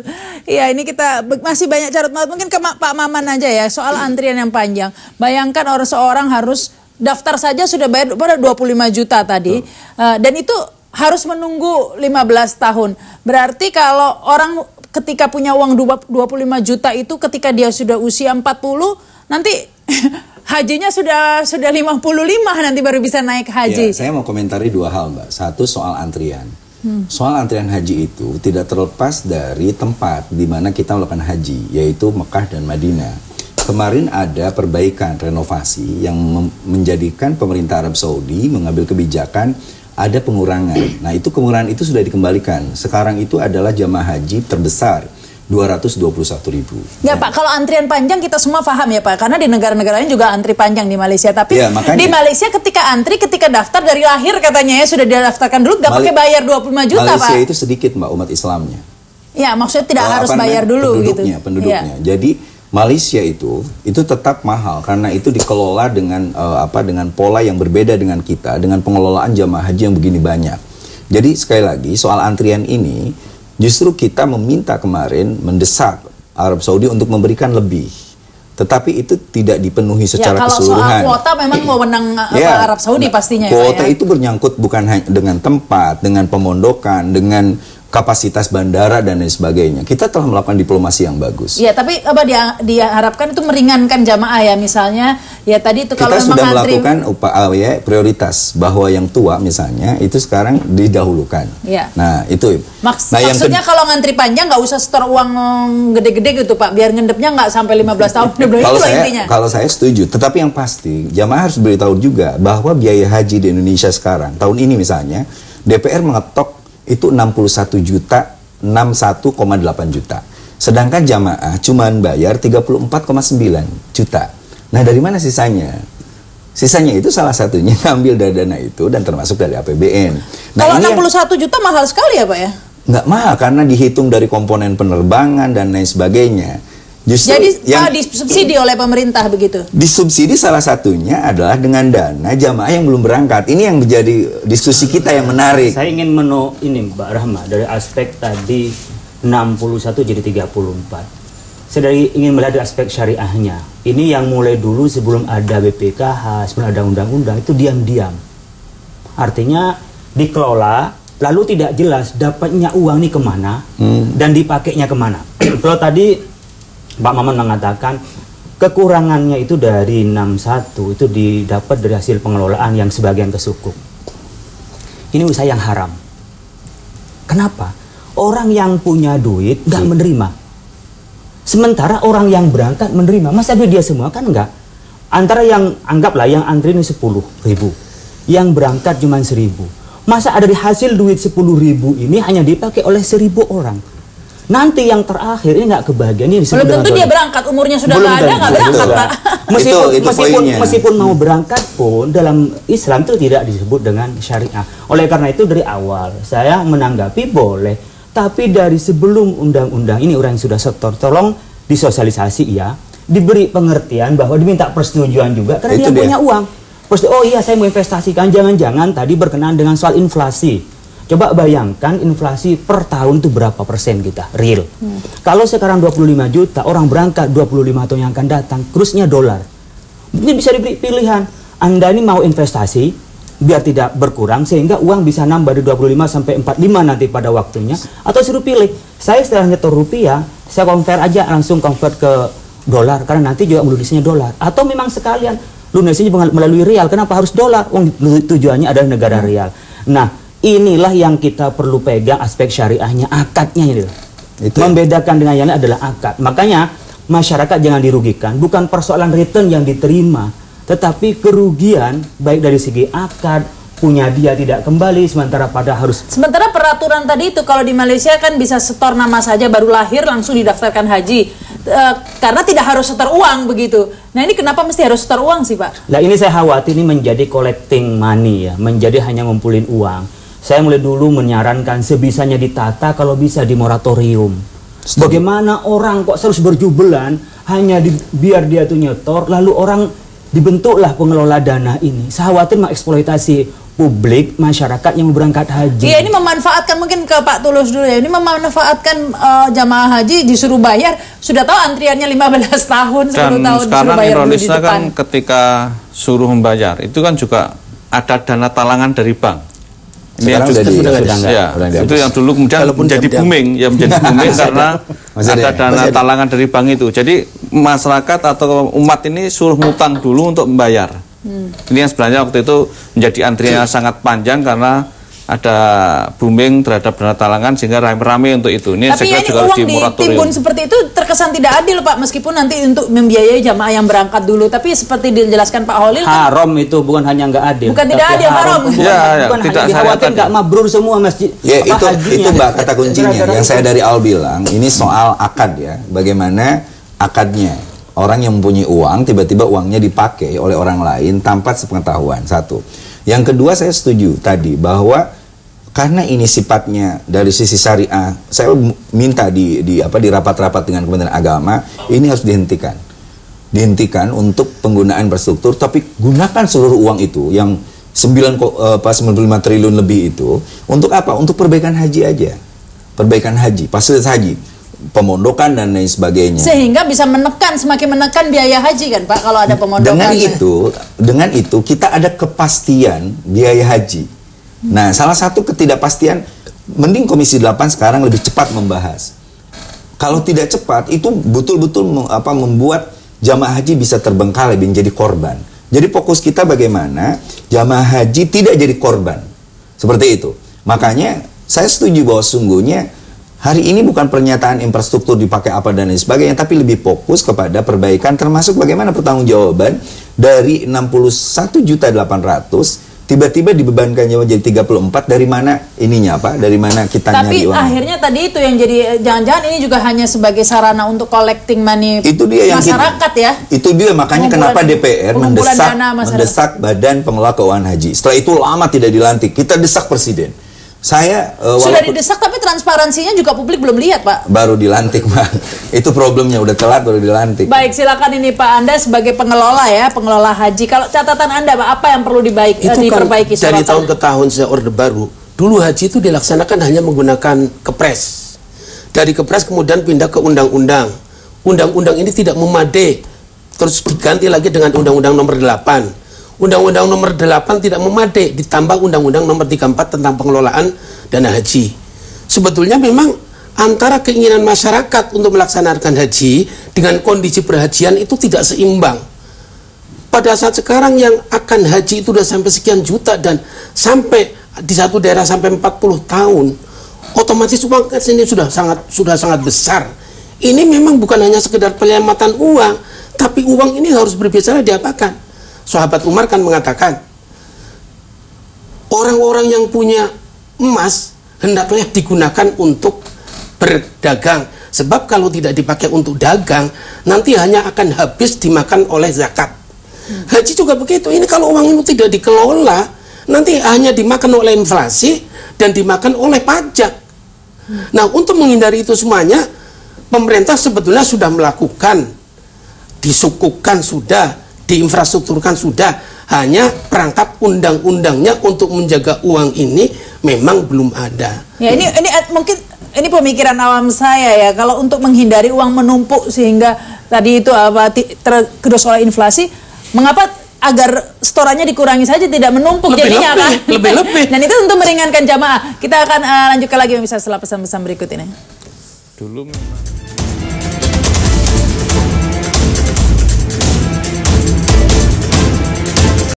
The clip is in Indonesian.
betul. Iya, ini kita masih banyak carut marut. Mungkin ke Pak Maman aja ya, soal antrian yang panjang. Bayangkan orang seorang harus daftar saja sudah bayar pada 25 juta tadi. Dan itu harus menunggu 15 tahun. Berarti kalau orang ketika punya uang 25 juta itu ketika dia sudah usia 40, nanti hajinya sudah 55 nanti baru bisa naik haji. Ya, saya mau komentari dua hal, Mbak. Satu soal antrian. Soal antrian haji itu tidak terlepas dari tempat di mana kita melakukan haji, yaitu Mekah dan Madinah. Kemarin ada perbaikan renovasi yang menjadikan pemerintah Arab Saudi mengambil kebijakan ada pengurangan. Nah, itu pengurangan itu sudah dikembalikan. Sekarang itu adalah jamaah haji terbesar 221.000. Ya Pak, kalau antrian panjang kita semua paham ya Pak, karena di negara-negara lain juga antri panjang di Malaysia. Tapi ya, makanya, di Malaysia ketika daftar dari lahir katanya ya sudah didaftarkan dulu, nggak pakai bayar 25 juta Malaysia Pak. Malaysia itu sedikit Mbak umat Islamnya. Ya maksudnya tidak harus bayar dulu penduduknya. Ya. Jadi Malaysia itu tetap mahal karena itu dikelola dengan pola yang berbeda dengan kita, dengan pengelolaan jamaah haji yang begini banyak. Jadi sekali lagi soal antrian ini justru kita meminta kemarin mendesak Arab Saudi untuk memberikan lebih. Tetapi itu tidak dipenuhi secara keseluruhan. Kalau soal kuota memang wewenang Arab Saudi pastinya. Kuota ya. itu bernyangkut bukan hanya dengan tempat, dengan pemondokan, dengan kapasitas bandara dan lain sebagainya. Kita telah melakukan diplomasi yang bagus. Iya, tapi diharapkan itu meringankan jamaah ya, misalnya ya tadi itu kalau kita sudah melakukan prioritas bahwa yang tua misalnya itu sekarang didahulukan. Iya. Nah itu. Maksudnya kalau ngantri panjang nggak usah setor uang gede-gede gitu Pak, biar ngendepnya nggak sampai 15 tahun. Kalau saya setuju, tetapi yang pasti jamaah harus beritahu juga bahwa biaya haji di Indonesia sekarang tahun ini misalnya DPR mengetok itu 61,8 juta. Sedangkan jamaah cuma bayar 34,9 juta. Nah, dari mana sisanya? Sisanya itu salah satunya ngambil dari dana itu dan termasuk dari APBN. Nah, kalau 61 juta mahal sekali ya Pak ya? Nggak mahal karena dihitung dari komponen penerbangan dan lain sebagainya. Justru jadi disubsidi oleh pemerintah begitu? Disubsidi salah satunya adalah dengan dana jamaah yang belum berangkat. Ini yang menjadi diskusi kita yang menarik. Saya ingin ini Mbak Rahma dari aspek tadi 61 jadi 34. Saya ingin melihat dari aspek syariahnya. Ini yang mulai dulu sebelum ada BPKH, sebelum ada undang-undang itu diam-diam. Artinya dikelola lalu tidak jelas dapatnya uang ini kemana dan dipakainya kemana. Kalau tadi Pak Maman mengatakan kekurangannya itu dari 61 itu didapat dari hasil pengelolaan yang sebagian kesukuk. Ini usaha yang haram. Kenapa? Orang yang punya duit nggak menerima. Sementara orang yang berangkat menerima. Masa duit dia semua? Kan enggak. Antara yang anggaplah yang antri ini 10.000, yang berangkat cuma 1.000. Masa ada di hasil duit 10.000 ini hanya dipakai oleh 1.000 orang? Nanti yang terakhir ini nggak kebahagiaan ini disebut belum tentu dia berangkat, umurnya sudah nggak ada, nggak berangkat Pak. Meskipun mau berangkat pun dalam Islam itu tidak disebut dengan syariah. Oleh karena itu dari awal saya menanggapi boleh, tapi dari sebelum undang-undang ini orang yang sudah setor tolong disosialisasi ya, diberi pengertian bahwa diminta persetujuan juga karena dia punya uang. Oh iya saya mau investasikan, jangan-jangan tadi berkenaan dengan soal inflasi. Coba bayangkan inflasi per tahun itu berapa persen kita, real. Kalau sekarang 25 juta, orang berangkat 25 tahun yang akan datang, kurusnya dolar. Mungkin bisa diberi pilihan, Anda ini mau investasi, biar tidak berkurang, sehingga uang bisa nambah dari 25 sampai 45 nanti pada waktunya. Atau suruh pilih, saya setelah nyetor rupiah, saya convert aja, langsung convert ke dolar, karena nanti juga melunasinya dolar. Atau memang sekalian, lunasinya melalui rial, kenapa harus dolar? Tujuannya adalah negara rial. Nah, inilah yang kita perlu pegang aspek syariahnya, akadnya ini. Membedakan dengan yang lain adalah akad. Makanya masyarakat jangan dirugikan. Bukan persoalan return yang diterima, tetapi kerugian baik dari segi akad, punya dia tidak kembali, sementara peraturan tadi itu kalau di Malaysia kan bisa setor nama saja baru lahir langsung didaftarkan haji. Karena tidak harus setor uang begitu. Nah ini kenapa mesti harus setor uang sih Pak? Nah ini saya khawatir ini menjadi collecting money ya, menjadi hanya ngumpulin uang. Saya mulai dulu menyarankan sebisanya ditata, kalau bisa di moratorium. Bagaimana orang kok terus berjubelan hanya biar dia tuh nyetor, lalu orang dibentuklah pengelola dana ini. Saya khawatir mengeksploitasi publik, masyarakat yang berangkat haji. Iya, ini memanfaatkan, mungkin ke Pak Tulus dulu ya. Ini memanfaatkan jamaah haji disuruh bayar, sudah tahu antriannya 15 tahun, 10 tahun sekarang disuruh bayar dulu di ironisnya depan. kan ketika suruh membayar itu kan juga ada dana talangan dari bank. Ini yang itu yang dulu kemudian menjadi booming, ya menjadi booming karena ada dana talangan dari bank itu. Jadi masyarakat atau umat ini suruh ngutang dulu untuk membayar. Ini yang sebenarnya waktu itu menjadi antriannya sangat panjang karena ada booming terhadap dana talangan sehingga rame-rame untuk itu. Ini tapi saya ini juga uang harus ditimbun seperti itu terkesan tidak adil, Pak, meskipun nanti untuk membiayai jamaah yang berangkat dulu. Tapi seperti dijelaskan Pak Holil, haram itu bukan hanya nggak adil. Bukan tidak adil, haram. Bukan hanya dikhawatir nggak mabrur semua masjid. Ya itu Mbak kata kuncinya. Yang saya dari awal bilang ini soal akad ya. Bagaimana akadnya? Orang yang mempunyai uang tiba-tiba uangnya dipakai oleh orang lain tanpa sepengetahuan. Satu. Yang kedua, saya setuju tadi bahwa karena ini sifatnya dari sisi syariah, saya minta di rapat-rapat dengan Kementerian Agama ini harus dihentikan. Dihentikan untuk penggunaan infrastruktur, tapi gunakan seluruh uang itu yang 95 triliun lebih itu untuk apa? Untuk perbaikan haji aja. Perbaikan haji, fasilitas haji, pemondokan dan lain sebagainya. Sehingga bisa semakin menekan biaya haji kan, Pak, kalau ada pemondokan. Dengan itu kita ada kepastian biaya haji. Nah, salah satu ketidakpastian, mending Komisi 8 sekarang lebih cepat membahas. Kalau tidak cepat, itu betul-betul membuat jamaah haji bisa terbengkalai, menjadi korban. Jadi fokus kita bagaimana jamaah haji tidak jadi korban. Seperti itu. Makanya saya setuju bahwa sungguhnya hari ini bukan pernyataan infrastruktur dipakai apa dan lain sebagainya, tapi lebih fokus kepada perbaikan, termasuk bagaimana pertanggungjawaban dari 61.800.000 tiba-tiba dibebankannya menjadi 34, dari mana ininya Pak? Dari mana kita nyari uang? Tapi akhirnya tadi itu yang jadi, jangan-jangan ini juga hanya sebagai sarana untuk collecting money itu dia masyarakat ya? Itu dia makanya kenapa DPR mendesak Badan Pengelola Keuangan Haji. Setelah itu lama tidak dilantik, kita desak Presiden. Saya sudah didesak tapi transparansinya juga publik belum lihat, Pak. Baru dilantik, Pak. Itu problemnya, udah telat baru dilantik. Baik, silakan ini Pak, Anda sebagai pengelola ya, pengelola haji. Kalau catatan Anda, Pak, apa yang perlu diperbaiki? Dari tahun ke tahun sejak Orde Baru, dulu haji itu dilaksanakan hanya menggunakan kepres. Dari kepres kemudian pindah ke undang-undang. Undang-undang ini tidak memadai. Terus diganti lagi dengan Undang-Undang Nomor 8. Undang-Undang Nomor 8 tidak memadai, ditambah Undang-Undang Nomor 34 tentang pengelolaan dana haji. Sebetulnya memang antara keinginan masyarakat untuk melaksanakan haji dengan kondisi perhajian itu tidak seimbang. Pada saat sekarang yang akan haji itu sudah sampai sekian juta dan sampai di satu daerah sampai 40 tahun, otomatis uang ini sudah sangat besar. Ini memang bukan hanya sekedar penyelamatan uang, tapi uang ini harus berbicara diapakan. Sahabat Umar kan mengatakan, orang-orang yang punya emas hendaklah digunakan untuk berdagang. Sebab kalau tidak dipakai untuk dagang, nanti hanya akan habis dimakan oleh zakat. Haji juga begitu. Ini kalau uang itu tidak dikelola, nanti hanya dimakan oleh inflasi dan dimakan oleh pajak. Nah, untuk menghindari itu semuanya, pemerintah sebetulnya sudah melakukan, disukukan sudah, diinfrastrukturkan sudah, hanya perangkat undang-undangnya untuk menjaga uang ini memang belum ada. Ya, ini mungkin ini pemikiran awam saya ya, kalau untuk menghindari uang menumpuk sehingga tadi itu tergerus oleh inflasi, mengapa agar setorannya dikurangi saja, tidak menumpuk jadinya kan? Lebih. Dan itu untuk meringankan jamaah. Kita akan lanjutkan lagi bisa setelah pesan-pesan berikut ini. Dulu memang